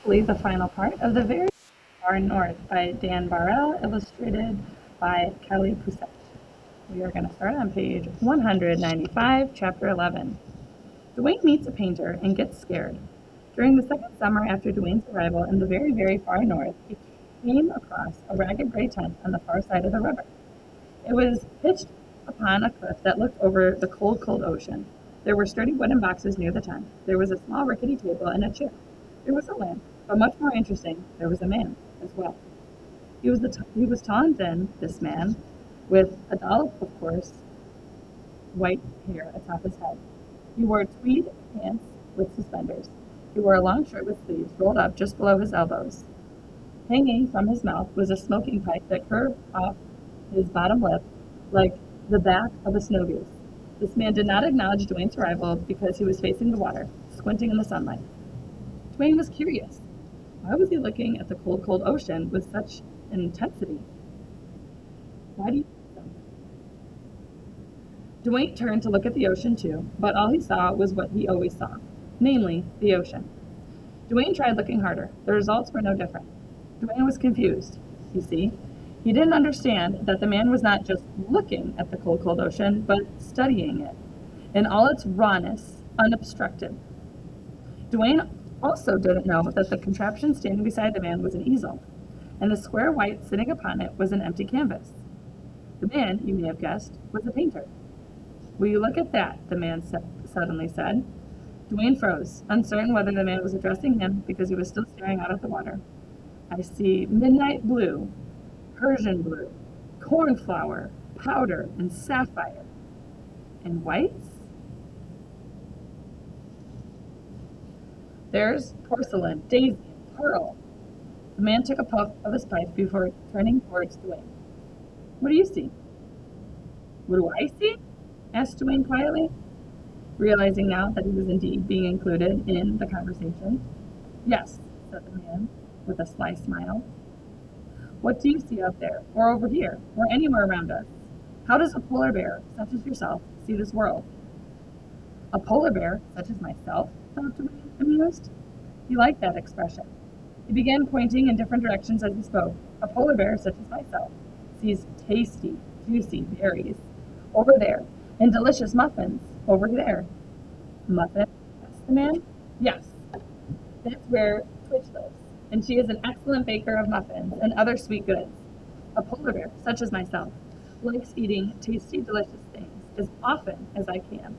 hopefully the final part of The Very Far North by Dan Barrell, illustrated by Kelly Poussette. We are going to start on page 195, chapter 11. Duane meets a painter and gets scared. During the second summer after Duane's arrival in the very, very far north, he came across a ragged gray tent on the far side of the river. It was pitched upon a cliff that looked over the cold, cold ocean. There were sturdy wooden boxes near the tent. There was a small rickety table and a chair. There was a lamp, but much more interesting, there was a man as well. He was tall and thin, this man, with a dollop of coarse white hair atop his head. He wore tweed pants with suspenders. He wore a long shirt with sleeves rolled up just below his elbows. Hanging from his mouth was a smoking pipe that curved off his bottom lip like the back of a snow goose. This man did not acknowledge Duane's arrival because he was facing the water, squinting in the sunlight. Duane was curious. Why was he looking at the cold, cold ocean with such intensity? Why do you think so? Duane turned to look at the ocean too, but all he saw was what he always saw, namely the ocean. Duane tried looking harder. The results were no different. Duane was confused, you see. He didn't understand that the man was not just looking at the cold, cold ocean, but studying it in all its rawness, unobstructed. Duane also didn't know that the contraption standing beside the man was an easel, and the square white sitting upon it was an empty canvas. The man, you may have guessed, was a painter. "Will you look at that?" the man suddenly said. Duane froze, uncertain whether the man was addressing him because he was still staring out at the water. "I see midnight blue, Persian blue, cornflower, powder, and sapphire. And whites? There's porcelain, daisy, and pearl." The man took a puff of his pipe before turning towards Duane. "What do you see?" "What do I see?" asked Duane quietly, realizing now that he was indeed being included in the conversation. "Yes," said the man with a sly smile. "What do you see out there, or over here, or anywhere around us? How does a polar bear, such as yourself, see this world?" "A polar bear, such as myself?" thought Duane, amused. He liked that expression. He began pointing in different directions as he spoke. "A polar bear, such as myself, sees tasty, juicy berries over there, and delicious muffins over there." "Muffins?" asked the man. "Yes, that's where Twitch lives, and she is an excellent baker of muffins and other sweet goods. A polar bear, such as myself, likes eating tasty, delicious things as often as I can."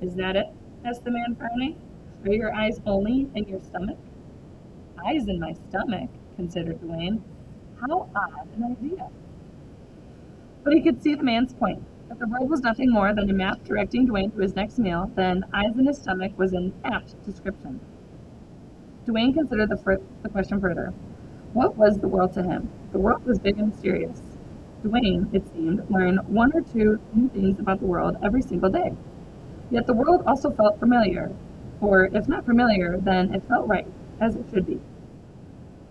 "Is that it?" asked the man, frowning. "Are your eyes only in your stomach?" "Eyes in my stomach," considered Duane. How odd an idea. But he could see the man's point. If the world was nothing more than a map directing Duane to his next meal, then eyes in his stomach was an apt description. Duane considered the question further. What was the world to him? The world was big and mysterious. Duane, it seemed, learned one or two new things about the world every single day. Yet the world also felt familiar, or if not familiar, then it felt right, as it should be.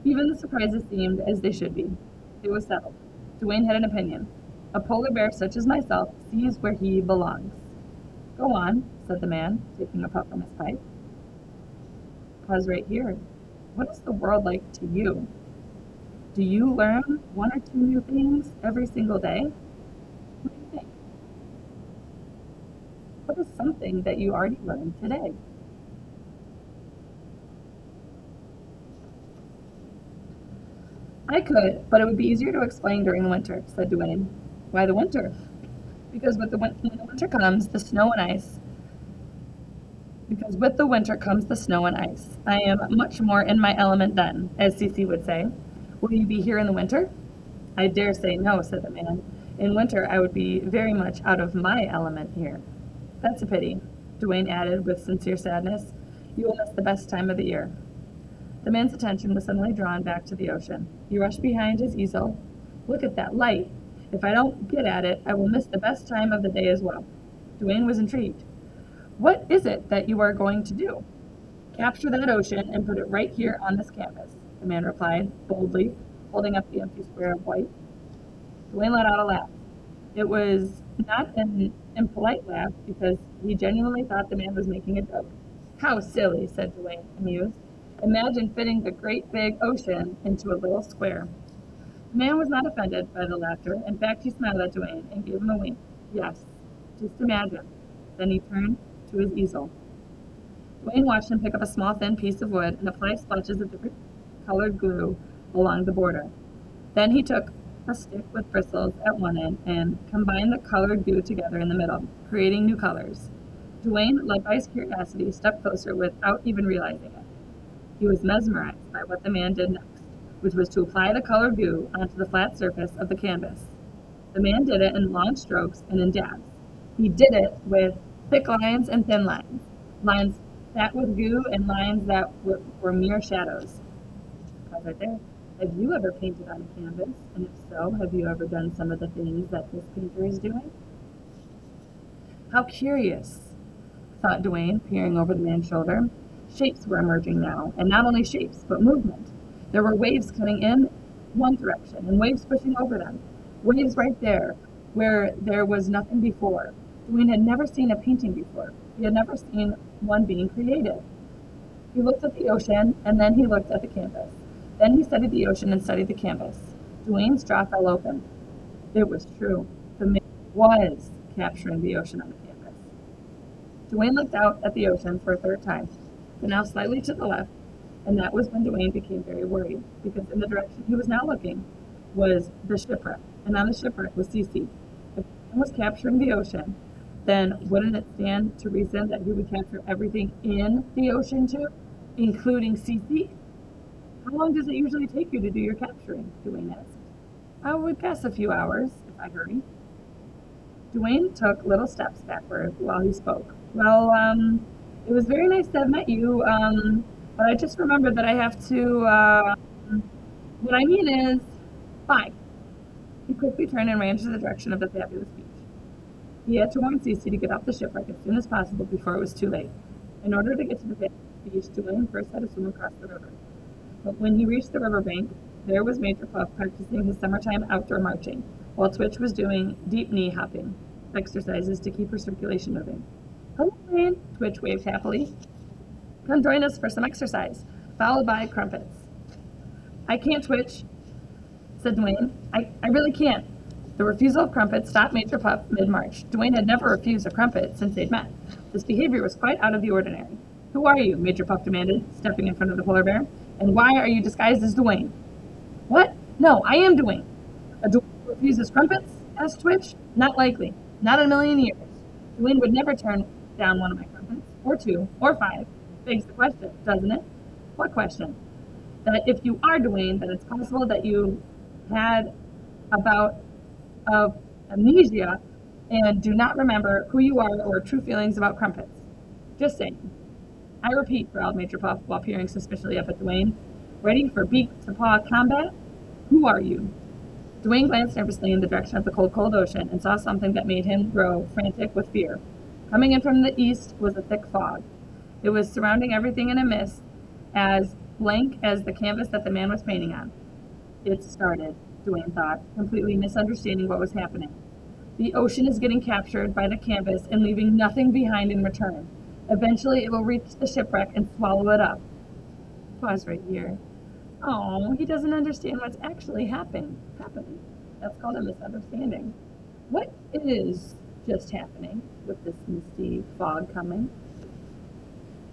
Even the surprises seemed as they should be. It was settled. Duane had an opinion. A polar bear such as myself sees where he belongs. "Go on," said the man, taking a puff from his pipe. "Pause right here. What is the world like to you? Do you learn one or two new things every single day? What do you think? What is something that you already learned today?" "I could, but it would be easier to explain during the winter," said Duane. "Why the winter?" "Because when the winter comes, the snow and ice. Because with the winter comes the snow and ice. I am much more in my element then, as Cece would say. Will you be here in the winter?" "I dare say no," said the man. "In winter I would be very much out of my element here." "That's a pity," Duane added with sincere sadness. "You will miss the best time of the year." The man's attention was suddenly drawn back to the ocean. He rushed behind his easel. "Look at that light. If I don't get at it, I will miss the best time of the day as well." Duane was intrigued. "What is it that you are going to do?" "Capture that ocean and put it right here on this canvas," the man replied, boldly, holding up the empty square of white. Duane let out a laugh. It was not an impolite laugh, because he genuinely thought the man was making a joke. "How silly," said Duane, amused. Imagine fitting the great big ocean into a little square. The man was not offended by the laughter. In fact, he smiled at Duane and gave him a wink. Yes, just imagine. Then he turned to his easel. Duane watched him pick up a small thin piece of wood and apply splotches of different colored glue along the border. Then he took a stick with bristles at one end and combined the colored glue together in the middle, creating new colors. Duane, led by his curiosity, stepped closer without even realizing it. He was mesmerized by what the man did next, which was to apply the colored glue onto the flat surface of the canvas. The man did it in long strokes and in dabs. He did it with thick lines and thin lines, lines fat with goo and lines that were mere shadows. Pause right there. Have you ever painted on a canvas? And if so, have you ever done some of the things that this painter is doing? How curious, thought Duane, peering over the man's shoulder. Shapes were emerging now, and not only shapes, but movement. There were waves cutting in one direction and waves pushing over them. Waves right there, where there was nothing before. Duane had never seen a painting before. He had never seen one being created. He looked at the ocean, and then he looked at the canvas. Then he studied the ocean and studied the canvas. Duane's jaw fell open. It was true. The man was capturing the ocean on the canvas. Duane looked out at the ocean for a third time, but now slightly to the left, and that was when Duane became very worried, because in the direction he was now looking was the shipwreck, and on the shipwreck was Cece. If man was capturing the ocean, then wouldn't it stand to reason that he would capture everything in the ocean too, including Cece? How long does it usually take you to do your capturing? Duane asked. I would pass a few hours if I hurry. Duane took little steps backward while he spoke. Well, it was very nice to have met you, but I just remembered that I have to, what I mean is, bye. He quickly turned and ran to the direction of the fabulous beach. He had to warn Cece to get off the shipwreck as soon as possible before it was too late. In order to get to the fabulous beach, Duane first had to swim across the river. But when he reached the riverbank, there was Major Puff practicing his summertime outdoor marching, while Twitch was doing deep knee hopping exercises to keep her circulation moving. Hello, Duane, Twitch waved happily. Come join us for some exercise, followed by crumpets. I can't, Twitch, said Duane. I really can't. The refusal of crumpets stopped Major Puff mid-march. Duane had never refused a crumpet since they'd met. This behavior was quite out of the ordinary. Who are you? Major Puff demanded, stepping in front of the polar bear. And why are you disguised as Duane? What? No, I am Duane. A Duane who refuses crumpets? Asked Twitch. Not likely. Not in a million years. Duane would never turn down one of my crumpets, or two, or five. Begs the question, doesn't it? What question? That if you are Duane, then it's possible that you had a bout of amnesia and do not remember who you are or true feelings about crumpets. Just saying. I repeat, growled Major Puff while peering suspiciously up at Duane. Ready for beak-to-paw combat? Who are you? Duane glanced nervously in the direction of the cold, cold ocean and saw something that made him grow frantic with fear. Coming in from the east was a thick fog. It was surrounding everything in a mist, as blank as the canvas that the man was painting on. It started, Duane thought, completely misunderstanding what was happening. The ocean is getting captured by the canvas and leaving nothing behind in return. Eventually, it will reach the shipwreck and swallow it up. Pause right here. Oh, he doesn't understand what's actually happening. That's called a misunderstanding. What is just happening with this misty fog coming?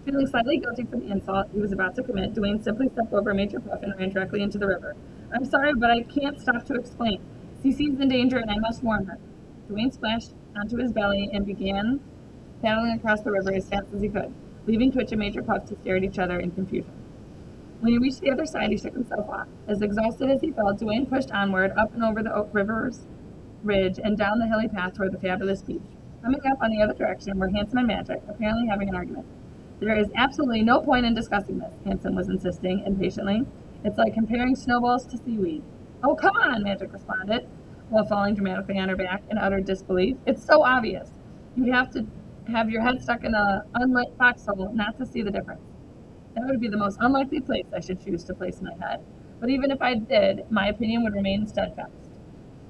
Feeling slightly guilty for the insult he was about to commit, Duane simply stepped over Major Puff and ran directly into the river. I'm sorry, but I can't stop to explain. Cece's in danger and I must warn her. Duane splashed onto his belly and began paddling across the river as fast as he could, leaving Twitch and Major Puff to stare at each other in confusion. When he reached the other side, he shook himself off. As exhausted as he felt, Duane pushed onward, up and over the river's ridge, and down the hilly path toward the fabulous beach. Coming up on the other direction were Handsome and Magic, apparently having an argument. There is absolutely no point in discussing this, Handsome was insisting impatiently. It's like comparing snowballs to seaweed. Oh, come on, Magic responded, while falling dramatically on her back in utter disbelief. It's so obvious. You'd have to have your head stuck in an unlit foxhole not to see the difference. That would be the most unlikely place I should choose to place my head. But even if I did, my opinion would remain steadfast.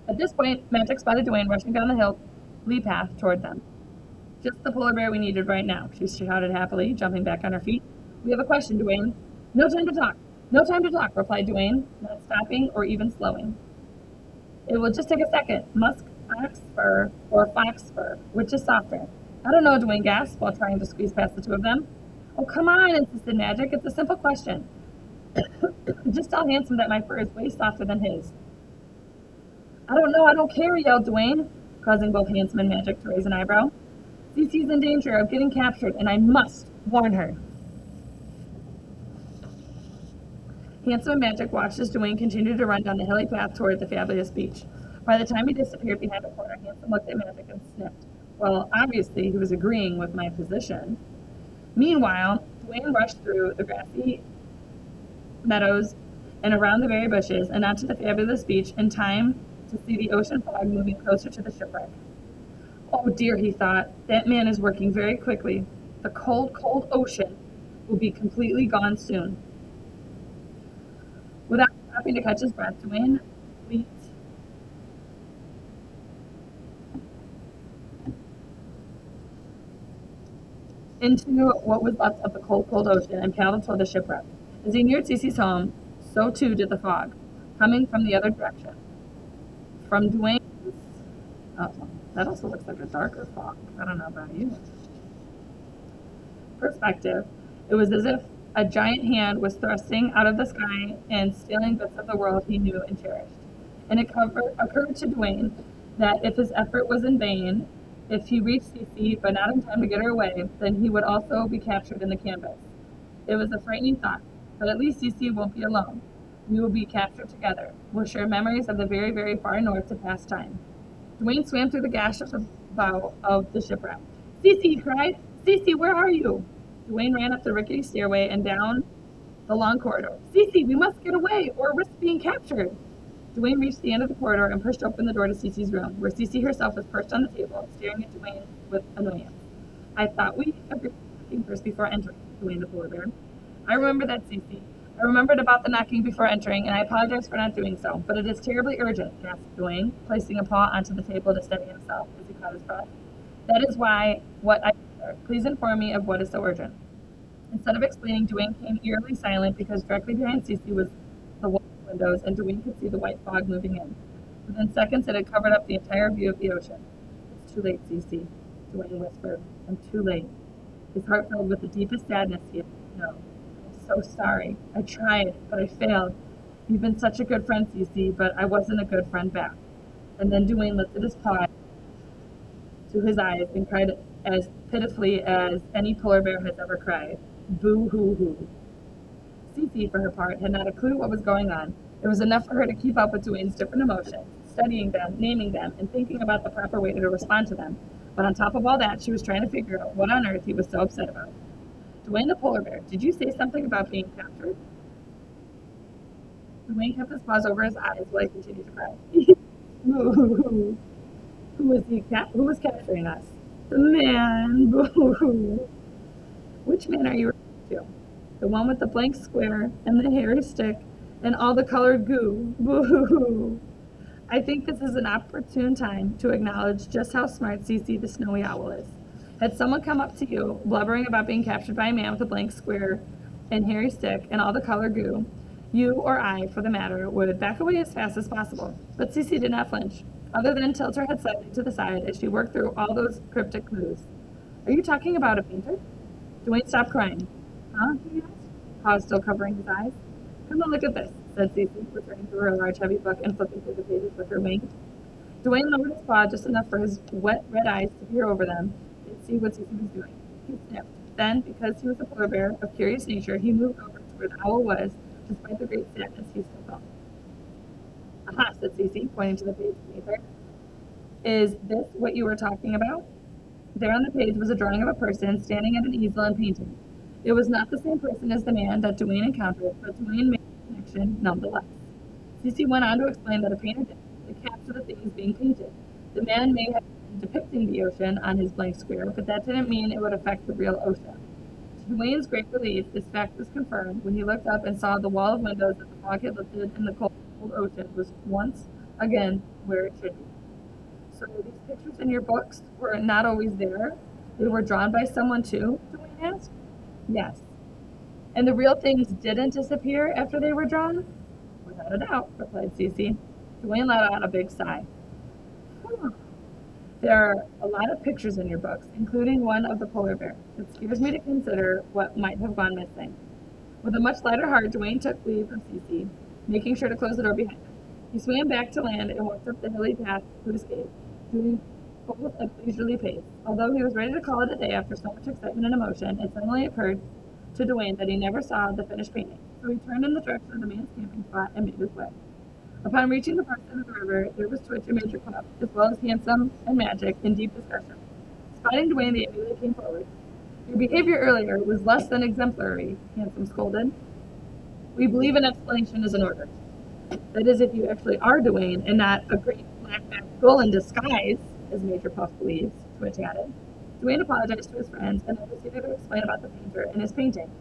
At this point, Magic spotted Duane rushing down the hilly path toward them. Just the polar bear we needed right now, she shouted happily, jumping back on her feet. We have a question, Duane. No time to talk. No time to talk, replied Duane, not stopping or even slowing. It will just take a second. Musk ox fur or fox fur, which is softer? I don't know, Duane gasped while trying to squeeze past the two of them. Oh, come on, insisted Magic. It's a simple question. Just tell Handsome that my fur is way softer than his. I don't know, I don't care, yelled Duane, causing both Handsome and Magic to raise an eyebrow. Cece's in danger of getting captured, and I must warn her. Handsome and Magic watched as Duane continued to run down the hilly path toward the fabulous beach. By the time he disappeared behind a corner, Handsome looked at Magic and sniffed. Well, obviously, he was agreeing with my position. Meanwhile, Duane rushed through the grassy meadows and around the berry bushes and onto the fabulous beach in time to see the ocean fog moving closer to the shipwreck. Oh dear, he thought, that man is working very quickly. The cold, cold ocean will be completely gone soon. Without stopping to catch his breath, Duane leaped into what was left of the cold, cold ocean and paddled toward the shipwreck. As he neared Cece's home, so too did the fog, coming from the other direction. From Duane's... Oh, that also looks like a darker fog. I don't know about you. Perspective, it was as if a giant hand was thrusting out of the sky and stealing bits of the world he knew and cherished. And it occurred to Duane that if his effort was in vain, if he reached Cece but not in time to get her away, then he would also be captured in the canvas. It was a frightening thought, but at least Cece won't be alone. We will be captured together. We'll share memories of the very, very far north to pass time. Duane swam through the gash of the bow of the shipwreck. Cece, he cried. Cece, where are you? Duane ran up the rickety stairway and down the long corridor. Cece, we must get away or risk being captured. Duane reached the end of the corridor and pushed open the door to Cece's room, where Cece herself was perched on the table, staring at Duane with annoyance. I thought we agreed to knocking first before entering, Duane the polar bear. I remember that, Cece. I remembered about the knocking before entering, and I apologize for not doing so, but it is terribly urgent, gasped Duane, placing a paw onto the table to steady himself as he caught his breath. That is why what I... Please inform me of what is so urgent. Instead of explaining, Duane became eerily silent because directly behind Cece was the wall of windows, and Duane could see the white fog moving in. Within seconds, it had covered up the entire view of the ocean. It's too late, Cece, Duane whispered. I'm too late. His heart filled with the deepest sadness he had known. I'm so sorry. I tried, but I failed. You've been such a good friend, Cece, but I wasn't a good friend back. And then Duane lifted his paw to his eyes and cried as pitifully as any polar bear has ever cried. Boo-hoo-hoo. Cece, for her part, had not a clue what was going on. It was enough for her to keep up with Duane's different emotions, studying them, naming them, and thinking about the proper way to respond to them. But on top of all that, she was trying to figure out what on earth he was so upset about. Duane the polar bear, did you say something about being captured? Duane kept his paws over his eyes while he continued to cry. Boo-hoo-hoo. Who was capturing us? The man. Boo-hoo. Which man are you referring to? The one with the blank square and the hairy stick and all the colored goo. Boo-hoo-hoo. I think this is an opportune time to acknowledge just how smart Cece the snowy owl is. Had someone come up to you, blubbering about being captured by a man with a blank square and hairy stick and all the colored goo, you or I, for the matter, would back away as fast as possible. But Cece did not flinch, other than tilt her head slightly to the side as she worked through all those cryptic clues. Are you talking about a painter? Duane stopped crying. Huh? He asked, paws still covering his eyes. Come and look at this, said Cece, returning to her large heavy book and flipping through the pages with her wing. Duane lowered his paw just enough for his wet red eyes to peer over them and see what Cece was doing. He sniffed. Then, because he was a polar bear of curious nature, he moved over to where the owl was, despite the great sadness he still felt. Aha, said Cece, pointing to the page beneath her. Is this what you were talking about? There on the page was a drawing of a person standing at an easel and painting. It was not the same person as the man that Duane encountered, but Duane made a connection nonetheless. Cece went on to explain that a painter did to capture the things being painted. The man may have been depicting the ocean on his blank square, but that didn't mean it would affect the real ocean. To Duane's great relief, this fact was confirmed when he looked up and saw the wall of windows that the fog had lifted in the cold ocean was once again where it should be. So these pictures in your books were not always there. They were drawn by someone too, Duane asked. Yes. And the real things didn't disappear after they were drawn? Without a doubt, replied Cece. Duane let out a big sigh. There are a lot of pictures in your books, including one of the polar bear. It scares me to consider what might have gone missing. With a much lighter heart, Duane took leave of Cece, making sure to close the door behind him. He swam back to land and walked up the hilly path to escape, doing both at a leisurely pace. Although he was ready to call it a day after so much excitement and emotion, it suddenly occurred to Duane that he never saw the finished painting, so he turned in the direction of the man's camping spot and made his way. Upon reaching the far side of the river, there was Twitch and Major Puff, as well as Handsome and Magic, in deep discussion. Spotting Duane, they immediately came forward. Your behavior earlier was less than exemplary, Handsome scolded. We believe an explanation is in order. That is, if you actually are Duane and not a great black-backed gull in disguise, as Major Puff believes, Twitch added. Duane apologized to his friends and then proceeded to explain about the painter and his painting,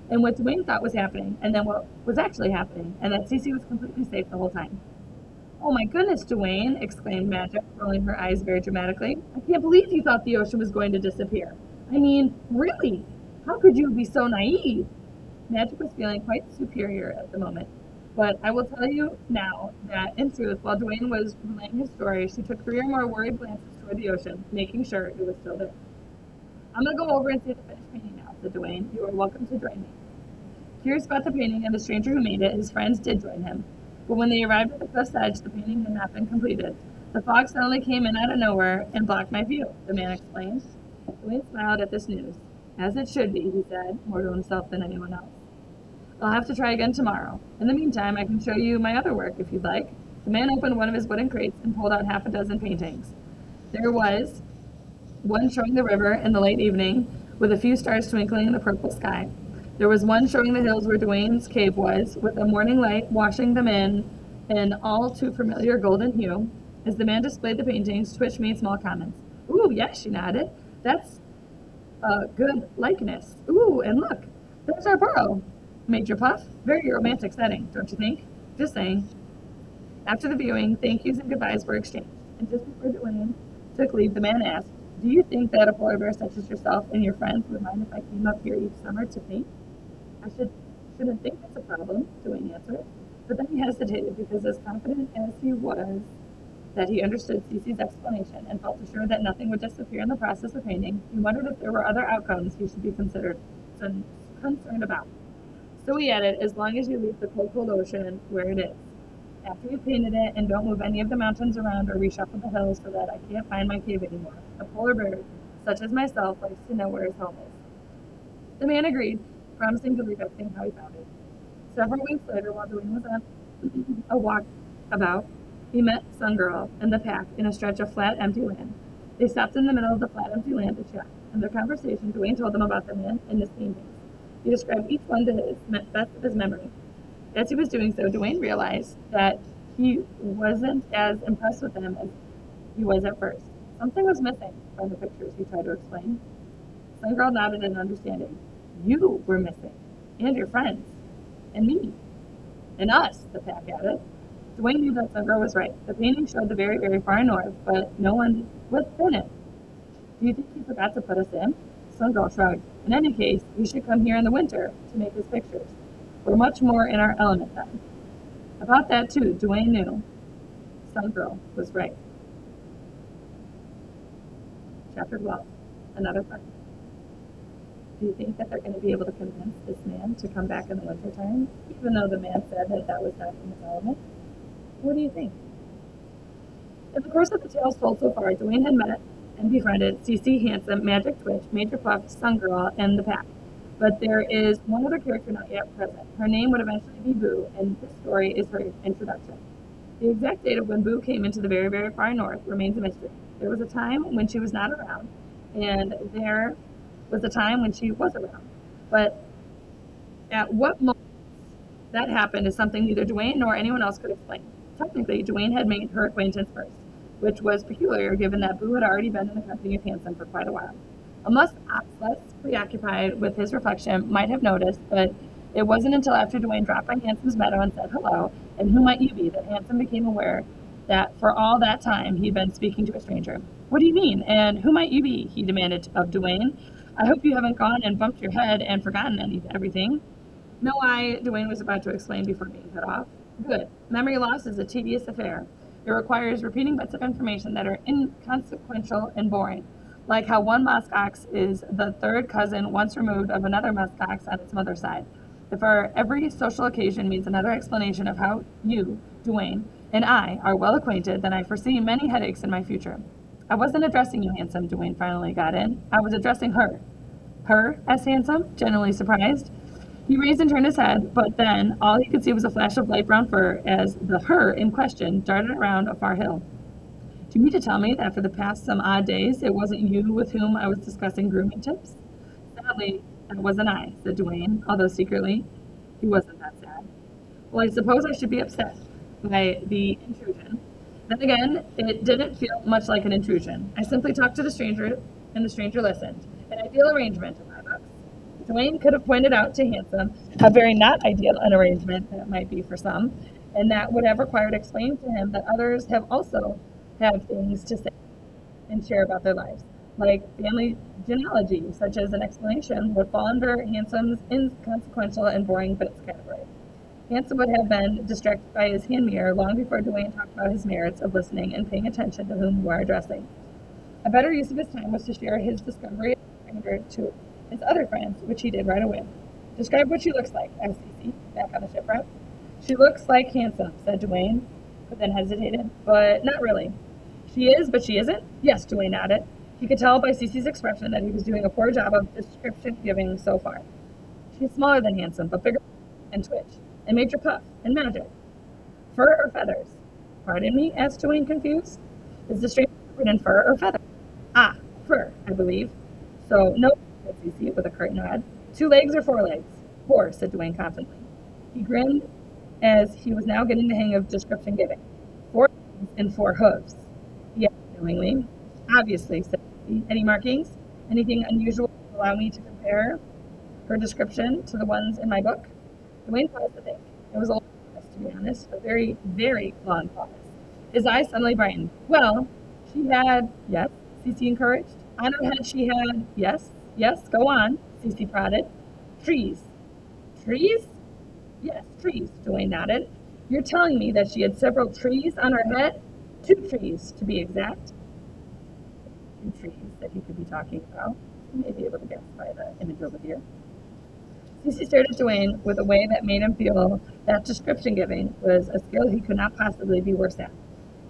and what Duane thought was happening, and then what was actually happening, and that Cece was completely safe the whole time. Oh my goodness, Duane, exclaimed Magic, rolling her eyes very dramatically. I can't believe you thought the ocean was going to disappear. I mean, really? How could you be so naive? Magic was feeling quite superior at the moment. But I will tell you now that, in truth, while Duane was relaying his story, she took 3 or more worried glances toward the ocean, making sure it was still there. I'm going to go over and see the finished painting now, said Duane. You are welcome to join me. Curious about the painting and the stranger who made it, his friends did join him. But when they arrived at the cliff's edge, the painting had not been completed. The fog suddenly came in out of nowhere and blocked my view, the man explained. Duane smiled at this news. As it should be, he said, more to himself than anyone else. I'll have to try again tomorrow. In the meantime, I can show you my other work, if you'd like. The man opened one of his wooden crates and pulled out half a dozen paintings. There was one showing the river in the late evening, with a few stars twinkling in the purple sky. There was one showing the hills where Duane's cave was, with a morning light washing them in an all too familiar golden hue. As the man displayed the paintings, Twitch made small comments. Ooh, yes, she nodded. That's a good likeness. Ooh, and look, there's our burrow. Major Puff, very romantic setting, don't you think? Just saying. After the viewing, thank yous and goodbyes were exchanged, and just before Duane took leave, the man asked, do you think that a polar bear such as yourself and your friends would mind if I came up here each summer to paint? I shouldn't think that's a problem, Duane answered. But then he hesitated because, as confident as he was that he understood Cece's explanation and felt assured that nothing would disappear in the process of painting, he wondered if there were other outcomes he should be concerned about. So he added, as long as you leave the cold ocean where it is. After you've painted it, and don't move any of the mountains around or reshuffle the hills so that I can't find my cave anymore. A polar bear, such as myself, likes to know where his home is. The man agreed, promising to leave everything how he found it. Several weeks later, while Duane was on a walk about, he met Sun Girl and the pack in a stretch of flat, empty land. They stopped in the middle of the flat, empty land to chat. In their conversation, Duane told them about the man and his paintings. He described each one to his best of his memory. As he was doing so, Duane realized that he wasn't as impressed with them as he was at first. Something was missing from the pictures, he tried to explain. Sun Girl nodded in understanding. You were missing, and your friends, and me, and us, the pack added. Duane knew that Sun Girl was right. The painting showed the very, very far north, but no one was in it. Do you think he forgot to put us in? Sun Girl shrugged. In any case, we should come here in the winter to make his pictures. We're much more in our element then. About that, too, Duane knew. Sun Girl was right. Chapter 12. Another part. Do you think that they're going to be able to convince this man to come back in the wintertime, even though the man said that that was not in his element? What do you think? In the course of the tales told so far, Duane had met and befriended Cece, Handsome, Magic Twitch, Major Puff, Sun Girl, and the pack. But there is one other character not yet present. Her name would eventually be Boo, and this story is her introduction. The exact date of when Boo came into the very, very far north remains a mystery. There was a time when she was not around, and there was a time when she was around. But at what moment that happened is something neither Duane nor anyone else could explain. Technically, Duane had made her acquaintance first, which was peculiar given that Boo had already been in the company of Handsome for quite a while. Unless Ox, less preoccupied with his reflection, might have noticed, but it wasn't until after Duane dropped by Handsome's meadow and said hello, and who might you be, that Handsome became aware that for all that time he'd been speaking to a stranger. What do you mean, and who might you be? He demanded of Duane. I hope you haven't gone and bumped your head and forgotten everything. No, Duane was about to explain before being cut off. Good. Memory loss is a tedious affair. It requires repeating bits of information that are inconsequential and boring, like how one muskox is the third cousin once removed of another muskox on its mother's side. If our every social occasion means another explanation of how you, Duane, and I are well acquainted, then I foresee many headaches in my future. I wasn't addressing you, Handsome, Duane finally got in. I was addressing her. Her? Asked Handsome, genuinely surprised. He raised and turned his head, but then all he could see was a flash of light brown fur as the her in question darted around a far hill. Do you mean to tell me that for the past some odd days it wasn't you with whom I was discussing grooming tips? Sadly, that wasn't I, said Duane, although secretly he wasn't that sad. Well, I suppose I should be upset by the intrusion. Then again, it didn't feel much like an intrusion. I simply talked to the stranger, and the stranger listened. An ideal arrangement in my books. Duane could have pointed out to Handsome how very not ideal an arrangement that might be for some, and that would have required explaining to him that others have things to say and share about their lives, like family genealogy, such as an explanation would fall under Handsome's inconsequential and boring bits category. Handsome would have been distracted by his hand mirror long before Duane talked about his merits of listening and paying attention to whom you are addressing. A better use of his time was to share his discovery of the stranger to his other friends, which he did right away. Describe what she looks like, asked Cece, back on the shipwreck. She looks like Handsome, said Duane, but then hesitated. But not really. She is, but she isn't? Yes, Duane nodded. He could tell by Cece's expression that he was doing a poor job of description giving so far. She's smaller than Handsome, but bigger and twitch, and Major Puff, and magic. Fur or feathers? Pardon me, asked Duane, confused. Is the stranger covered in fur or feathers? Ah, fur, I believe. So, no, said Cece with a curt nod. 2 legs or 4 legs? 4, said Duane confidently. He grinned as he was now getting the hang of description giving. 4 legs and 4 hooves. He asked knowingly. Obviously, said Cece. Any markings? Anything unusual to allow me to compare her description to the ones in my book? Duane paused to think. It was a long pause, to be honest, a very, very long pause. His eyes suddenly brightened. Well, she had, yes, Cece encouraged. On her head she had, yes, go on, Cece prodded. Trees. Trees? Yes, trees, Duane nodded. You're telling me that she had several trees on her head? 2 trees, to be exact. 2 trees that he could be talking about. You may be able to guess by the image over here. Cece stared at Duane with a way that made him feel that description giving was a skill he could not possibly be worse at.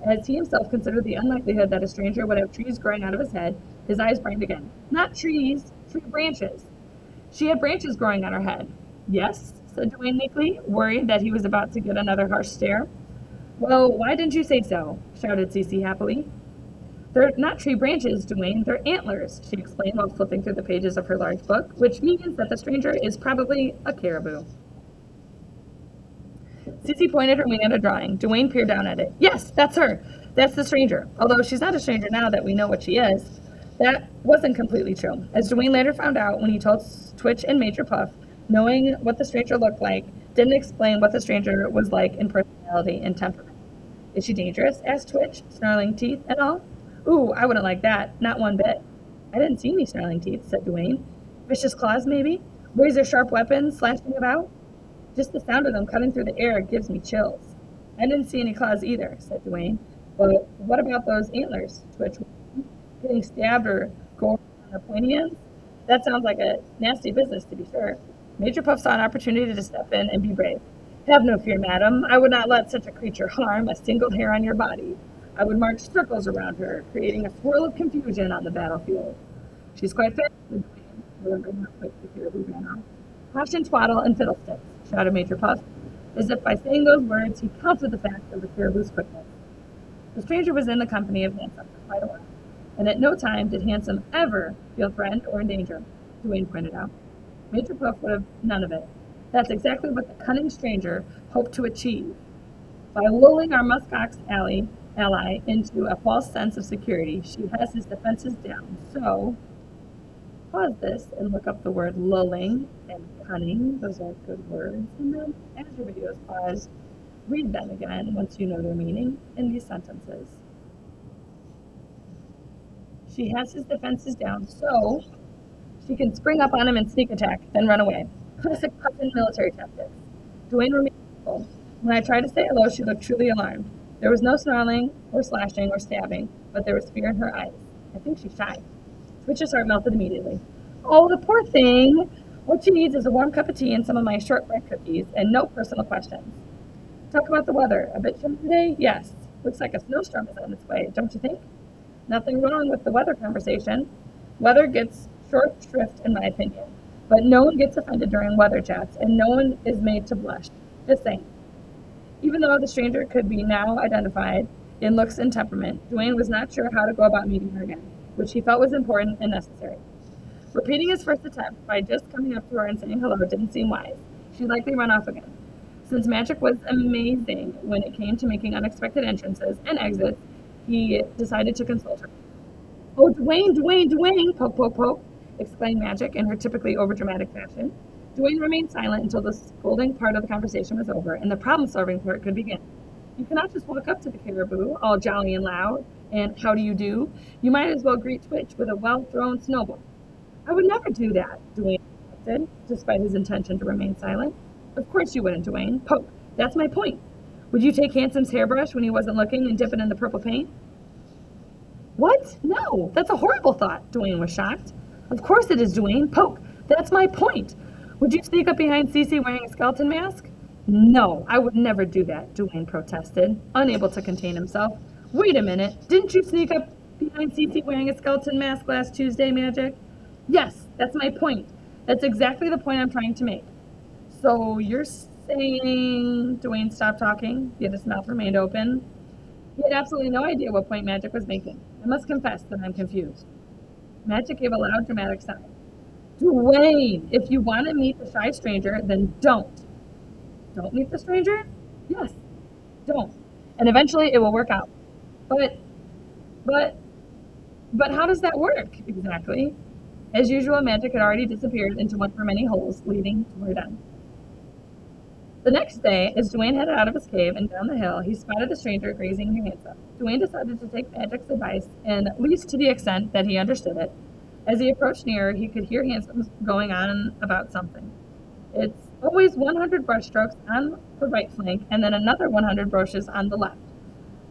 As he himself considered the unlikelihood that a stranger would have trees growing out of his head, his eyes brightened again. Not trees, tree branches. She had branches growing on her head. Yes, said Duane meekly, worried that he was about to get another harsh stare. Well, why didn't you say so? Shouted Cece happily. They're not tree branches, Duane, they're antlers, she explained while flipping through the pages of her large book, which means that the stranger is probably a caribou. Cece pointed her wing at a drawing. Duane peered down at it. Yes, that's her. That's the stranger. Although she's not a stranger now that we know what she is. That wasn't completely true. As Duane later found out when he told Twitch and Major Puff, knowing what the stranger looked like didn't explain what the stranger was like in personality and temperament. Is she dangerous? Asked Twitch, snarling teeth and all. Ooh, I wouldn't like that. Not one bit. I didn't see any snarling teeth, said Duane. Vicious claws, maybe? Razor-sharp weapons slashing about? Just the sound of them cutting through the air gives me chills. I didn't see any claws either, said Duane. But what about those antlers? Twitch. Getting stabbed or gored on the pointy ends? That sounds like a nasty business, to be sure. Major Puff saw an opportunity to step in and be brave. Have no fear, madam. I would not let such a creature harm a single hair on your body. I would march circles around her, creating a swirl of confusion on the battlefield. She's quite fast, said Duane, remembering how quick the caribou ran off. Hush and twaddle and fiddlesticks, shouted Major Puff, as if by saying those words he counted the fact of the caribou's quickness. The stranger was in the company of Handsome for quite a while, and at no time did Handsome ever feel threatened or in danger, Duane pointed out. Major Puff would have none of it. That's exactly what the cunning stranger hoped to achieve. By lulling our muskox ally into a false sense of security, she has his defenses down. So, pause this and look up the word lulling and cunning. Those are good words. And then, as your videos pause, read them again once you know their meaning in these sentences. She has his defenses down, so she can spring up on him and sneak attack, then run away. Classic puffin military tactics. Duane remained peaceful. When I tried to say hello, she looked truly alarmed. There was no snarling or slashing or stabbing, but there was fear in her eyes. I think she's shy. Twitch's heart melted immediately. Oh, the poor thing! What she needs is a warm cup of tea and some of my shortbread cookies, and no personal questions. Talk about the weather. A bit chilly today? Yes. Looks like a snowstorm is on its way, don't you think? Nothing wrong with the weather conversation. Weather gets short shrift, in my opinion. But no one gets offended during weather chats, and no one is made to blush. Just saying. Even though the stranger could be now identified in looks and temperament, Duane was not sure how to go about meeting her again, which he felt was important and necessary. Repeating his first attempt by just coming up to her and saying hello didn't seem wise. She'd likely run off again. Since magic was amazing when it came to making unexpected entrances and exits, he decided to consult her. Oh, Duane, Duane, Duane, poke, poke, poke, exclaimed Magic in her typically overdramatic fashion. Duane remained silent until the scolding part of the conversation was over and the problem-solving part could begin. You cannot just walk up to the caribou, all jolly and loud, and how do you do? You might as well greet Twitch with a well-thrown snowball. I would never do that, Duane said, despite his intention to remain silent. Of course you wouldn't, Duane. Poke. That's my point. Would you take Handsome's hairbrush when he wasn't looking and dip it in the purple paint? What? No, that's a horrible thought, Duane was shocked. Of course it is, Duane. Poke. That's my point. Would you sneak up behind Cece wearing a skeleton mask? No, I would never do that, Duane protested, unable to contain himself. Wait a minute. Didn't you sneak up behind Cece wearing a skeleton mask last Tuesday, Magic? Yes, that's my point. That's exactly the point I'm trying to make. So you're saying... Duane stopped talking, yet his mouth remained open. He had absolutely no idea what point Magic was making. I must confess that I'm confused. Magic gave a loud, dramatic sigh. Duane, if you want to meet the shy stranger, then don't. Don't meet the stranger? Yes, don't. And eventually it will work out. But how does that work, exactly? As usual, Magic had already disappeared into one of her many holes, leading to her den. The next day, as Duane headed out of his cave and down the hill, he spotted the stranger grazing near Handsome. Duane decided to take Magic's advice, and at least to the extent that he understood it. As he approached nearer, he could hear Handsome going on about something. It's always 100 brush strokes on the right flank, and then another 100 brushes on the left.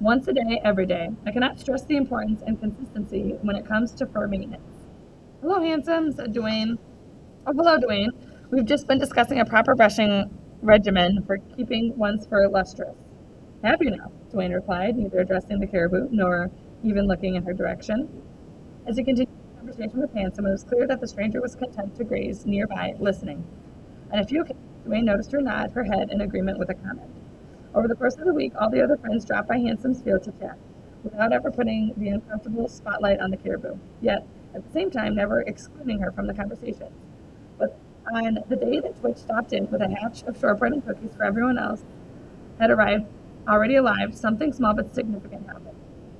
Once a day, every day. I cannot stress the importance and consistency when it comes to fur maintenance. Hello, Handsome, said Duane. Oh, hello, Duane. We've just been discussing a proper brushing regimen for keeping one's fur lustrous. Have you now? Duane replied, neither addressing the caribou nor even looking in her direction. As he continued the conversation with Handsome, it was clear that the stranger was content to graze nearby, listening. On a few occasions, Duane noticed her nod her head in agreement with a comment. Over the course of the week, all the other friends dropped by Handsome's field to chat, without ever putting the uncomfortable spotlight on the caribou, yet at the same time never excluding her from the conversation. But on the day that Twitch stopped in with a hatch of shortbread and cookies for everyone else had already arrived, something small but significant happened.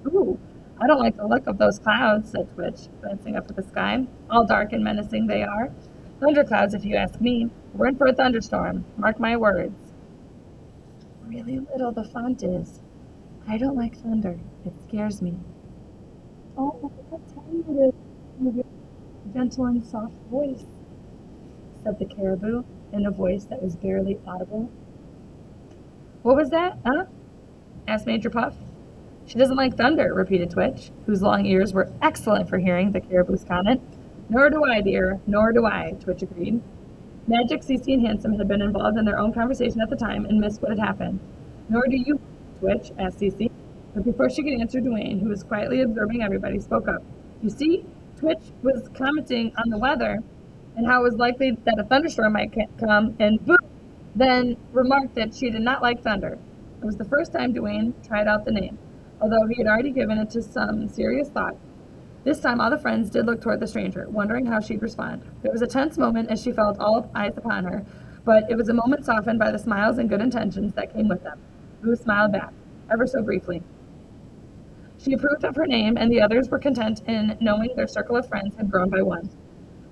Ooh, I don't like the look of those clouds, said Twitch, glancing up at the sky. All dark and menacing they are. Thunderclouds, if you ask me. We're in for a thunderstorm. Mark my words. Really little the font is. I don't like thunder. It scares me. Oh, how tiny it is. With your gentle and soft voice, said the caribou in a voice that was barely audible. What was that, huh? Asked Major Puff. She doesn't like thunder, repeated Twitch, whose long ears were excellent for hearing the caribou's comment. Nor do I, dear, nor do I, Twitch agreed. Magic, Cece, and Handsome had been involved in their own conversation at the time and missed what had happened. Nor do you, Twitch, asked Cece. But before she could answer, Duane, who was quietly observing everybody, spoke up. You see, Twitch was commenting on the weather and how it was likely that a thunderstorm might come, and boom, then remarked that she did not like thunder. It was the first time Duane tried out the name, although he had already given it to some serious thought. This time all the friends did look toward the stranger, wondering how she'd respond. There was a tense moment as she felt all eyes upon her, but it was a moment softened by the smiles and good intentions that came with them. Boo smiled back, ever so briefly. She approved of her name, and the others were content in knowing their circle of friends had grown by one.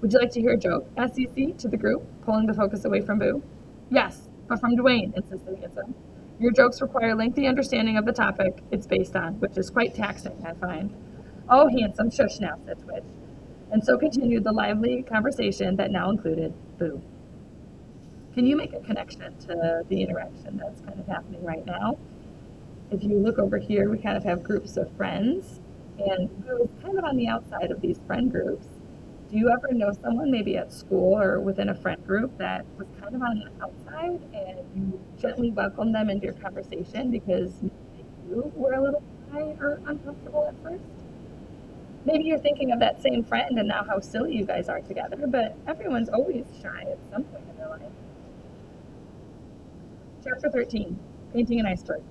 Would you like to hear a joke? Asked Cece to the group, pulling the focus away from Boo. Yes, but from Duane, insisted Handsome. Your jokes require lengthy understanding of the topic it's based on, which is quite taxing, I find. Oh, Handsome, shush now, said Twitch. And so continued the lively conversation that now included Boo. Can you make a connection to the interaction that's kind of happening right now? If you look over here, we kind of have groups of friends, and who's kind of on the outside of these friend groups. Do you ever know someone, maybe at school or within a friend group, that was kind of on the outside and you gently welcomed them into your conversation because you were a little shy or uncomfortable at first? Maybe you're thinking of that same friend and now how silly you guys are together, but everyone's always shy at some point in their life. Chapter 13, Painting an Iceberg.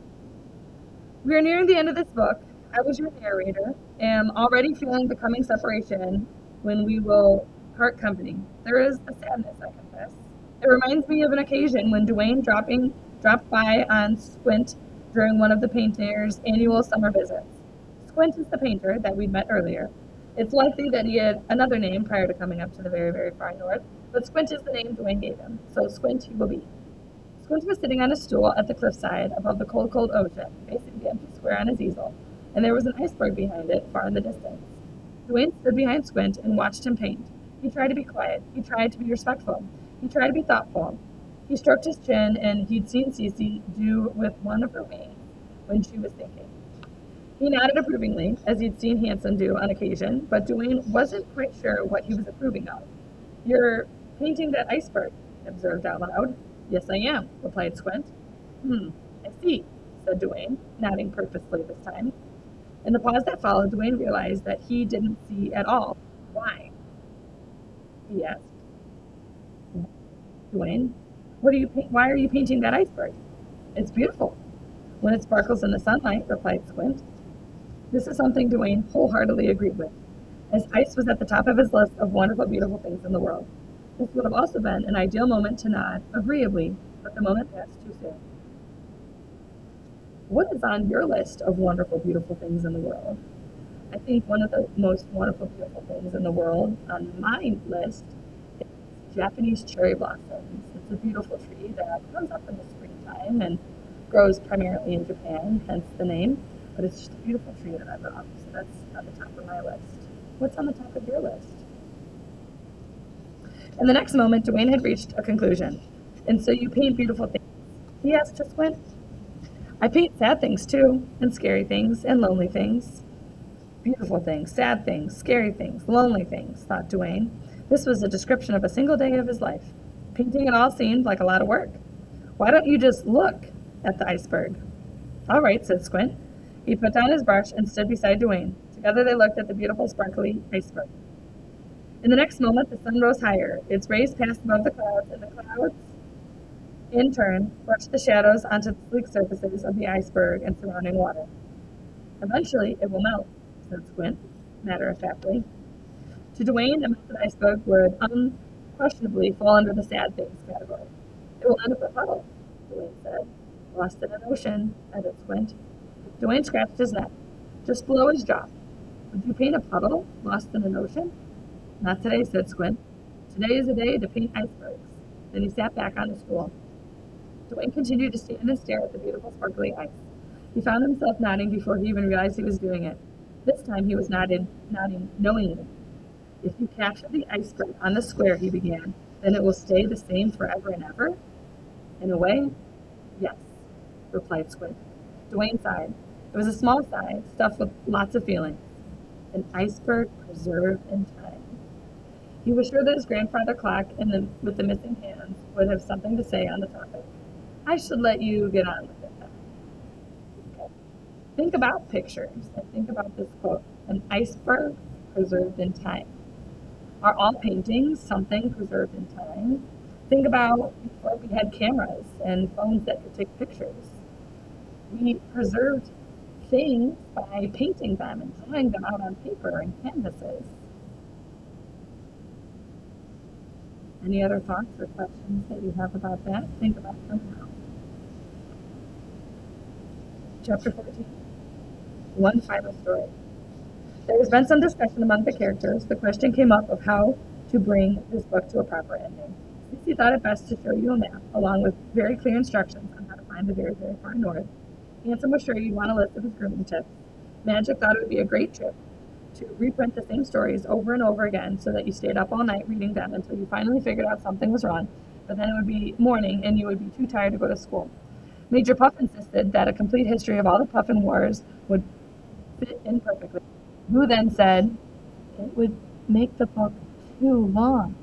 We are nearing the end of this book. I was your narrator, am already feeling the coming separation when we will part company. There is a sadness, I confess. It reminds me of an occasion when Duane dropped by on Squint during one of the painter's annual summer visits. Squint is the painter that we'd met earlier. It's likely that he had another name prior to coming up to the very, very far north, but Squint is the name Duane gave him, so Squint he will be. Squint was sitting on a stool at the cliffside above the cold, cold ocean, facing the empty square on his easel, and there was an iceberg behind it, far in the distance. Duane stood behind Squint and watched him paint. He tried to be quiet. He tried to be respectful. He tried to be thoughtful. He stroked his chin, and he'd seen Cece do with one of her wings when she was thinking. He nodded approvingly, as he'd seen Hanson do on occasion, but Duane wasn't quite sure what he was approving of. "You're painting that iceberg," he observed out loud. "Yes, I am," replied Squint. I see," said Duane, nodding purposefully this time. In the pause that followed, Duane realized that he didn't see at all. "Why?" he asked. "Duane, why are you painting that iceberg?" "It's beautiful when it sparkles in the sunlight," replied Squint. This is something Duane wholeheartedly agreed with, as ice was at the top of his list of wonderful, beautiful things in the world. This would have also been an ideal moment to nod agreeably, but the moment passed too soon. What is on your list of wonderful, beautiful things in the world? I think one of the most wonderful, beautiful things in the world on my list is Japanese cherry blossoms. It's a beautiful tree that comes up in the springtime and grows primarily in Japan, hence the name. But it's just a beautiful tree that I love, so that's on the top of my list. What's on the top of your list? In the next moment, Duane had reached a conclusion. "And so you paint beautiful things?" he asked to Squint. "I paint sad things too, and scary things, and lonely things." Beautiful things, sad things, scary things, lonely things, thought Duane. This was a description of a single day of his life. Painting it all seemed like a lot of work. "Why don't you just look at the iceberg?" "All right," said Squint. He put down his brush and stood beside Duane. Together they looked at the beautiful, sparkly iceberg. In the next moment, the sun rose higher. Its rays passed above the clouds, and the clouds, in turn, brushed the shadows onto the sleek surfaces of the iceberg and surrounding water. "Eventually, it will melt," said Squint, matter-of-factly. To Duane, a melted iceberg would unquestionably fall under the sad things category. "It will end up a puddle," Duane said. "Lost in an ocean," added Squint. Duane scratched his neck, just below his jaw. "Would you paint a puddle lost in an ocean?" "Not today," said Squint. "Today is a day to paint icebergs." Then he sat back on the stool. Duane continued to stand and stare at the beautiful, sparkly ice. He found himself nodding before he even realized he was doing it. This time he was nodding knowingly. "If you capture the iceberg on the square," he began, "then it will stay the same forever and ever?" "In a way, yes," replied Squint. Duane sighed. It was a small sigh, stuffed with lots of feeling. An iceberg preserved in time. He was sure that his grandfather clock with the missing hands would have something to say on the topic. I should let you get on with it then. Okay. Think about pictures and think about this quote, "An iceberg preserved in time." Are all paintings something preserved in time? Think about before we had cameras and phones that could take pictures. We preserved things by painting them and drawing them out on paper and canvases. Any other thoughts or questions that you have about that? Think about them now. Chapter 14. One final story. There has been some discussion among the characters. The question came up of how to bring this book to a proper ending. Cece thought it best to show you a map, along with very clear instructions on how to find the very, very far north. Hanson was sure you'd want a list of his grooming tips. Magic thought it would be a great trip to reprint the same stories over and over again so that you stayed up all night reading them until you finally figured out something was wrong but then it would be morning and you would be too tired to go to school. Major Puff insisted that a complete history of all the Puffin Wars would fit in perfectly. Who then said it would make the book too long.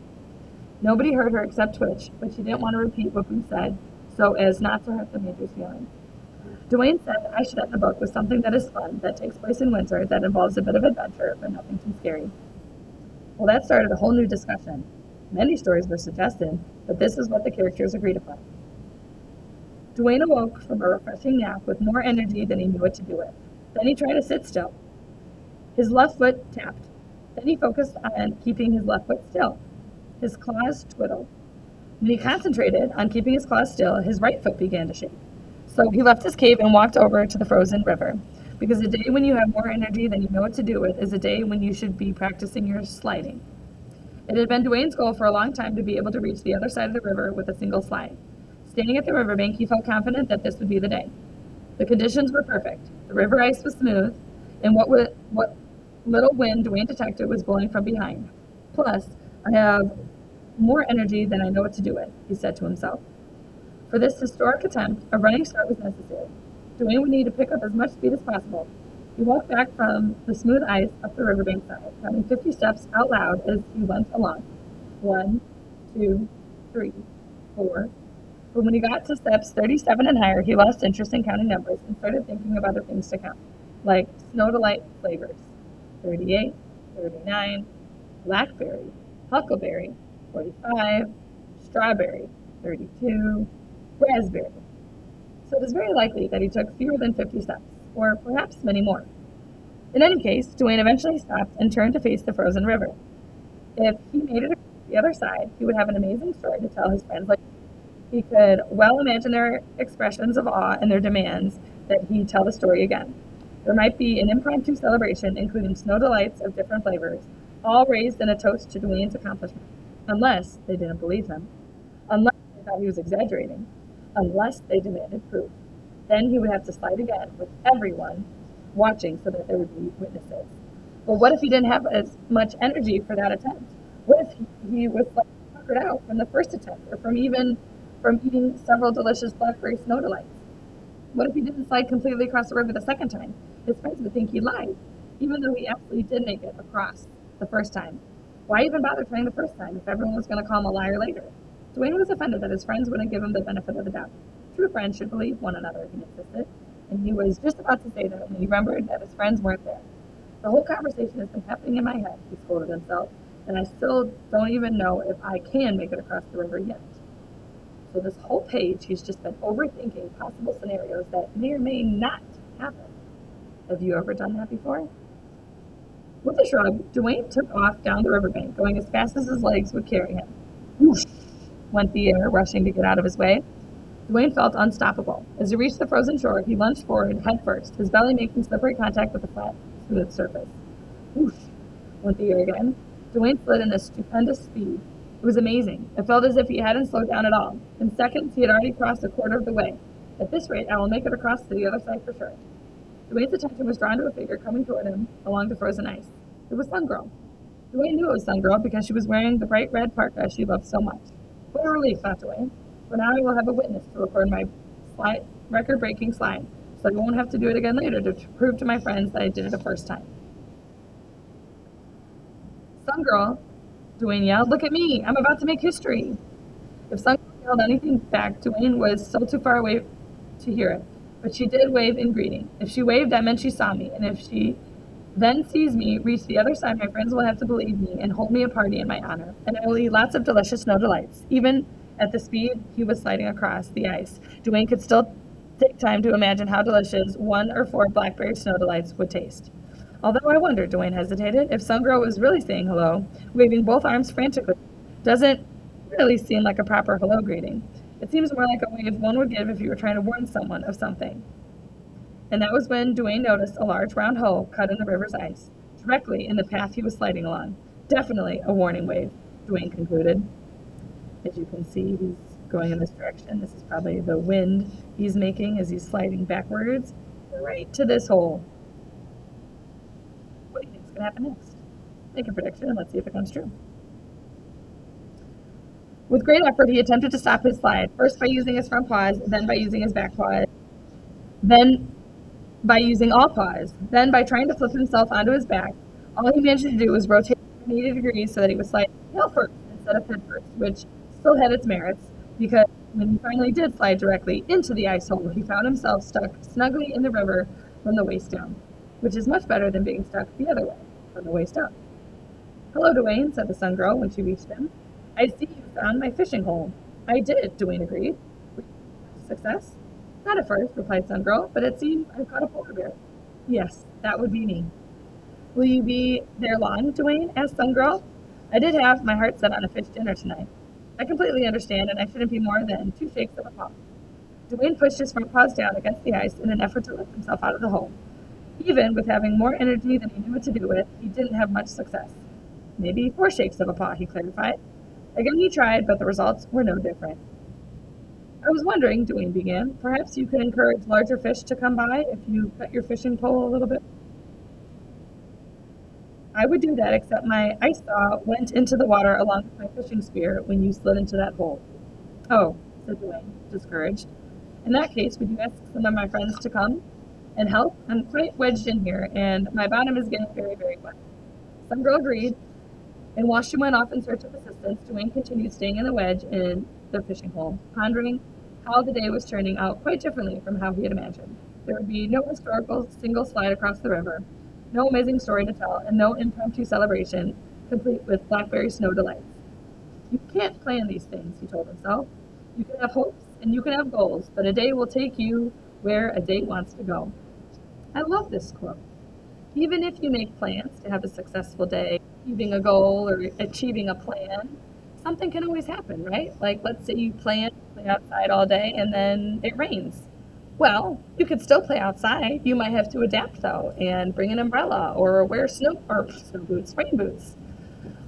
Nobody heard her except Twitch, but she didn't want to repeat what Boo said so as not to hurt the Major's feelings. Duane said I should end the book with something that is fun, that takes place in winter, that involves a bit of adventure, but nothing too scary. Well, that started a whole new discussion. Many stories were suggested, but this is what the characters agreed upon. Duane awoke from a refreshing nap with more energy than he knew what to do with. Then he tried to sit still. His left foot tapped. Then he focused on keeping his left foot still. His claws twiddled. When he concentrated on keeping his claws still, his right foot began to shake. So he left his cave and walked over to the frozen river, because a day when you have more energy than you know what to do with is a day when you should be practicing your sliding. It had been Duane's goal for a long time to be able to reach the other side of the river with a single slide. Standing at the riverbank, he felt confident that this would be the day. The conditions were perfect. The river ice was smooth, and what little wind Duane detected was blowing from behind. Plus, I have more energy than I know what to do with, he said to himself. For this historic attempt, a running start was necessary. Duane would need to pick up as much speed as possible. He walked back from the smooth ice up the riverbank side, counting 50 steps out loud as he went along. 1, 2, 3, 4. But when he got to steps 37 and higher, he lost interest in counting numbers and started thinking of other things to count, like snow delight flavors. 38, 39, blackberry, huckleberry, 45, strawberry, 32, raspberry. So it is very likely that he took fewer than 50 steps, or perhaps many more. In any case, Duane eventually stopped and turned to face the frozen river. If he made it to the other side, he would have an amazing story to tell his friends. He could well imagine their expressions of awe and their demands that he tell the story again. There might be an impromptu celebration, including snow delights of different flavors, all raised in a toast to Duane's accomplishment. Unless they didn't believe him. Unless they thought he was exaggerating. Unless they demanded proof. Then he would have to slide again with everyone watching so that there would be witnesses. But what if he didn't have as much energy for that attempt? What if he was puckered out from the first attempt, or from eating several delicious blackberry snow delights? What if he didn't slide completely across the river the second time? His friends would think he lied, even though he absolutely did make it across the first time. Why even bother trying the first time if everyone was going to call him a liar later? Duane was offended that his friends wouldn't give him the benefit of the doubt. True friends should believe one another, he insisted, and he was just about to say that when he remembered that his friends weren't there. The whole conversation has been happening in my head, he scolded himself, and I still don't even know if I can make it across the river yet. So this whole page, he's just been overthinking possible scenarios that may or may not happen. Have you ever done that before? With a shrug, Duane took off down the riverbank, going as fast as his legs would carry him. Whoosh! Went the air, rushing to get out of his way. Duane felt unstoppable. As he reached the frozen shore, he lunged forward head first, his belly making slippery contact with the flat, smooth surface. Whoosh! Went the air again. Duane slid in a stupendous speed. It was amazing. It felt as if he hadn't slowed down at all. In seconds, he had already crossed a quarter of the way. At this rate, I will make it across to the other side for sure. Duane's attention was drawn to a figure coming toward him along the frozen ice. It was Sun Girl. Duane knew it was Sun Girl because she was wearing the bright red parka she loved so much. What a relief, thought Duane. For now I will have a witness to record my record-breaking slide, so I won't have to do it again later to prove to my friends that I did it the first time. Sun Girl, Duane yelled, look at me, I'm about to make history. If Sun Girl yelled anything back, Duane was still too far away to hear it, but she did wave in greeting. If she waved, that meant she saw me, and if she then sees me reach the other side, my friends will have to believe me and hold me a party in my honor, and I will eat lots of delicious snow delights. Even at the speed he was sliding across the ice, Duane could still take time to imagine how delicious 1 or 4 blackberry snow delights would taste. Although I wondered, Duane hesitated, if Sun Girl was really saying hello, waving both arms frantically, doesn't really seem like a proper hello greeting. It seems more like a wave one would give if you were trying to warn someone of something. And that was when Duane noticed a large round hole cut in the river's ice, directly in the path he was sliding along. Definitely a warning wave, Duane concluded. As you can see, he's going in this direction. This is probably the wind he's making as he's sliding backwards, right to this hole. What do you think is going to happen next? Make a prediction and let's see if it comes true. With great effort, he attempted to stop his slide, first by using his front paws, then by using his back paws, then by using all paws, then by trying to flip himself onto his back. All he managed to do was rotate 180 degrees so that he was sliding tail first instead of head first, which still had its merits, because when he finally did slide directly into the ice hole, he found himself stuck snugly in the river from the waist down, which is much better than being stuck the other way, from the waist up. "Hello, Duane," said the sun girl when she reached him. "I see you found my fishing hole." "I did," Duane agreed. "Were you success?" "Not at first," replied Sun Girl, "but it seems I've caught a polar bear." "Yes, that would be me." "Will you be there long, Duane?" asked Sun Girl. "I did have my heart set on a fish dinner tonight." "I completely understand, and I shouldn't be more than 2 shakes of a paw." Duane pushed his front paws down against the ice in an effort to lift himself out of the hole. Even with having more energy than he knew what to do with, he didn't have much success. "Maybe 4 shakes of a paw," he clarified. Again he tried, but the results were no different. "I was wondering," Duane began, "perhaps you could encourage larger fish to come by if you cut your fishing pole a little bit?" "I would do that, except my ice saw went into the water along with my fishing spear when you slid into that hole." "Oh," said Duane, discouraged. "In that case, would you ask some of my friends to come and help? I'm quite wedged in here, and my bottom is getting very, very wet." Some girl agreed, and while she went off in search of assistance, Duane continued staying in the wedge in the fishing hole, pondering how the day was turning out quite differently from how he had imagined. There would be no historical single slide across the river, no amazing story to tell, and no impromptu celebration, complete with blackberry snow delights. You can't plan these things, he told himself. You can have hopes and you can have goals, but a day will take you where a day wants to go. I love this quote. Even if you make plans to have a successful day, achieving a goal or achieving a plan, something can always happen, right? Like, let's say you plan to play outside all day and then it rains. Well, you could still play outside. You might have to adapt though and bring an umbrella or wear snow boots, rain boots.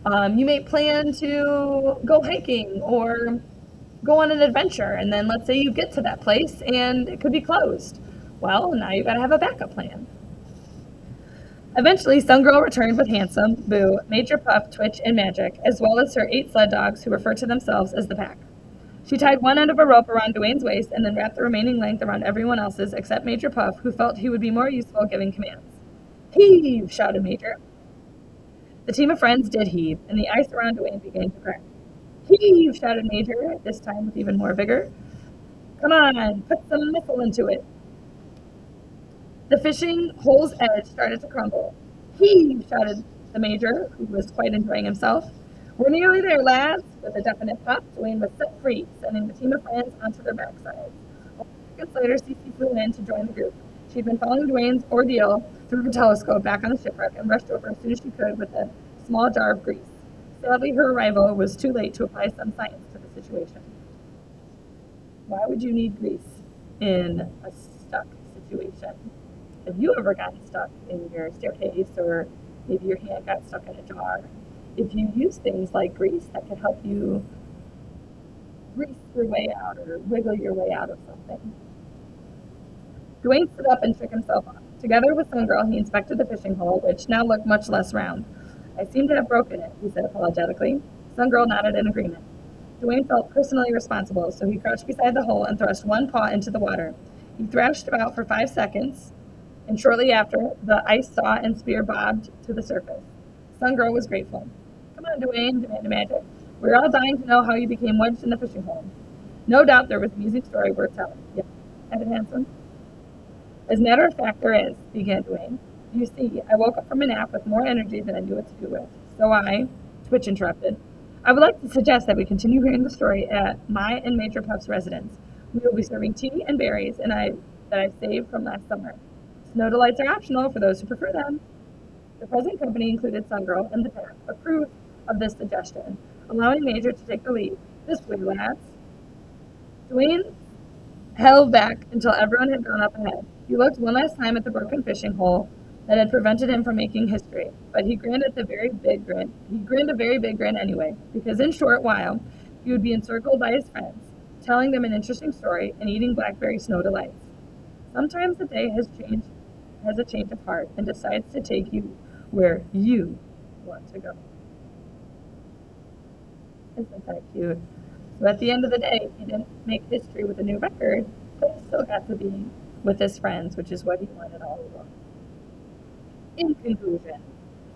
You may plan to go hiking or go on an adventure, and then let's say you get to that place and it could be closed. Well, now you've got to have a backup plan. Eventually, Sun Girl returned with Handsome, Boo, Major Puff, Twitch, and Magic, as well as her 8 sled dogs who refer to themselves as the Pack. She tied one end of a rope around Duane's waist and then wrapped the remaining length around everyone else's except Major Puff, who felt he would be more useful giving commands. "Heave!" shouted Major. The team of friends did heave, and the ice around Duane began to crack. "Heave!" shouted Major, this time with even more vigor. "Come on, put some muscle into it." The fishing hole's edge started to crumble. "Heave!" shouted the Major, who was quite enjoying himself. "We're nearly there, lads." With a definite puff, Duane was set free, sending the team of friends onto their backsides. Seconds later, Cece flew in to join the group. She'd been following Duane's ordeal through her telescope back on the shipwreck and rushed over as soon as she could with a small jar of grease. Sadly, her arrival was too late to apply some science to the situation. Why would you need grease in a stuck situation? Have you ever gotten stuck in your staircase, or maybe your hand got stuck in a jar? If you use things like grease, that can help you grease your way out or wiggle your way out of something. Duane stood up and shook himself off. Together with Sun Girl, he inspected the fishing hole, which now looked much less round. "I seem to have broken it," he said apologetically. Sun Girl nodded in agreement. Duane felt personally responsible, so he crouched beside the hole and thrust one paw into the water. He thrashed about for 5 seconds, and shortly after, the ice saw and spear bobbed to the surface. Sun Girl was grateful. "Come on, Duane," demanded Magic. "We're all dying to know how you became wedged in the fishing hole." "No doubt there was an amusing story worth telling." "Yes," added Handsome. "As a matter of fact, there is," began Duane. "You see, I woke up from a nap with more energy than I knew what to do with. So Twitch interrupted. "I would like to suggest that we continue hearing the story at my and Major Puff's residence. We will be serving tea and berries that I saved from last summer. Snow delights are optional for those who prefer them." The present company included Sun Girl and the Pack, approved of this suggestion, allowing Major to take the lead. "This way, lads." Duane held back until everyone had gone up ahead. He looked one last time at the broken fishing hole that had prevented him from making history, but he grinned a very big grin anyway, because in a short while he would be encircled by his friends, telling them an interesting story and eating blackberry snow delights. Sometimes the day has a change of heart and decides to take you where you want to go. Isn't that cute? So at the end of the day, he didn't make history with a new record, but he still got to be with his friends, which is what he wanted all along. In conclusion,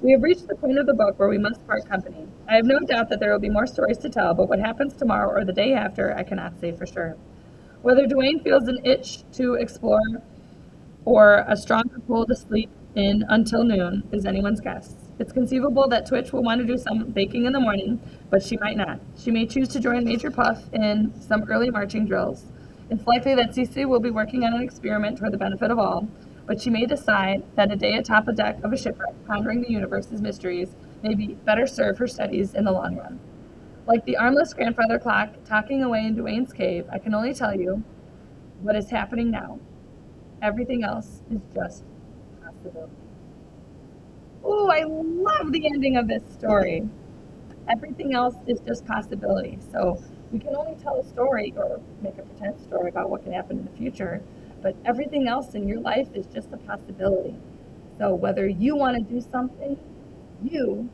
we have reached the point of the book where we must part company. I have no doubt that there will be more stories to tell, but what happens tomorrow or the day after, I cannot say for sure. Whether Duane feels an itch to explore or a stronger pull to sleep in until noon is anyone's guess. It's conceivable that Twitch will want to do some baking in the morning, but she might not. She may choose to join Major Puff in some early marching drills. It's likely that Cece will be working on an experiment toward the benefit of all, but she may decide that a day atop a deck of a shipwreck pondering the universe's mysteries may be better serve her studies in the long run. Like the armless grandfather clock talking away in Duane's cave, I can only tell you what is happening now. Everything else is just possibility. Oh, I love the ending of this story. Everything else is just possibility. So we can only tell a story or make a pretend story about what can happen in the future, but everything else in your life is just a possibility. So whether you want to do something, you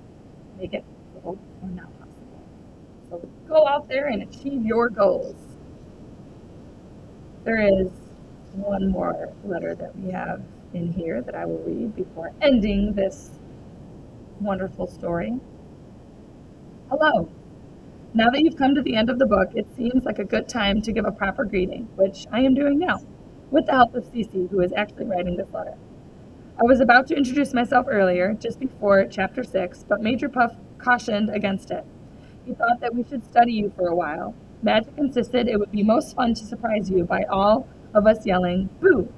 make it possible or not possible. So go out there and achieve your goals. There is one more letter that we have in here that I will read before ending this wonderful story. Hello. Now that you've come to the end of the book, it seems like a good time to give a proper greeting, which I am doing now, with the help of Cece, who is actually writing this letter. I was about to introduce myself earlier, just before Chapter 6, but Major Puff cautioned against it. He thought that we should study you for a while. Magic insisted it would be most fun to surprise you by all of us yelling, "Boo!"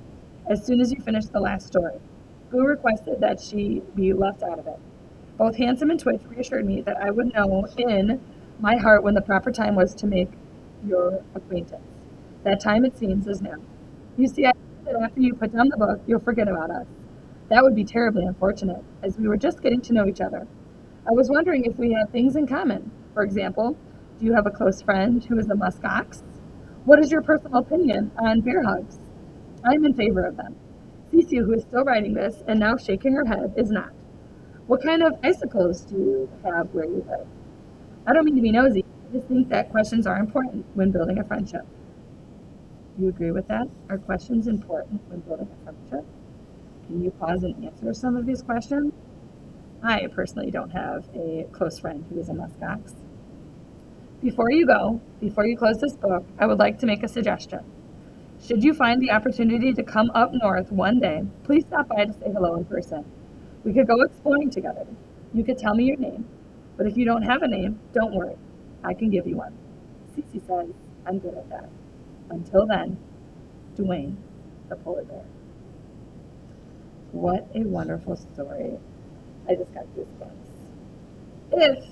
as soon as you finished the last story. Boo requested that she be left out of it. Both Handsome and Twitch reassured me that I would know in my heart when the proper time was to make your acquaintance. That time, it seems, is now. You see, I think that after you put down the book, you'll forget about us. That would be terribly unfortunate, as we were just getting to know each other. I was wondering if we had things in common. For example, do you have a close friend who is a musk ox? What is your personal opinion on bear hugs? I'm in favor of them. Cece, who is still writing this and now shaking her head, is not. What kind of icicles do you have where you live? I don't mean to be nosy. I just think that questions are important when building a friendship. Do you agree with that? Are questions important when building a friendship? Can you pause and answer some of these questions? I personally don't have a close friend who is a musk ox. Before you go, before you close this book, I would like to make a suggestion. Should you find the opportunity to come up north one day, please stop by to say hello in person. We could go exploring together. You could tell me your name, but if you don't have a name, don't worry. I can give you one. Cece says I'm good at that. Until then, Duane, the polar bear. What a wonderful story. I just got goosebumps. If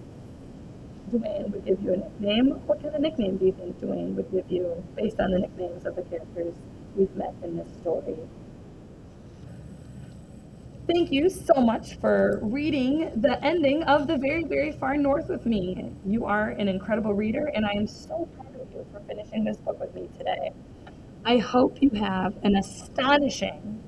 Duane would give you a nickname, what kind of nickname do you think Duane would give you based on the nicknames of the characters we've met in this story? Thank you so much for reading the ending of The Very, Very Far North with me. You are an incredible reader, and I am so proud of you for finishing this book with me today. I hope you have an astonishing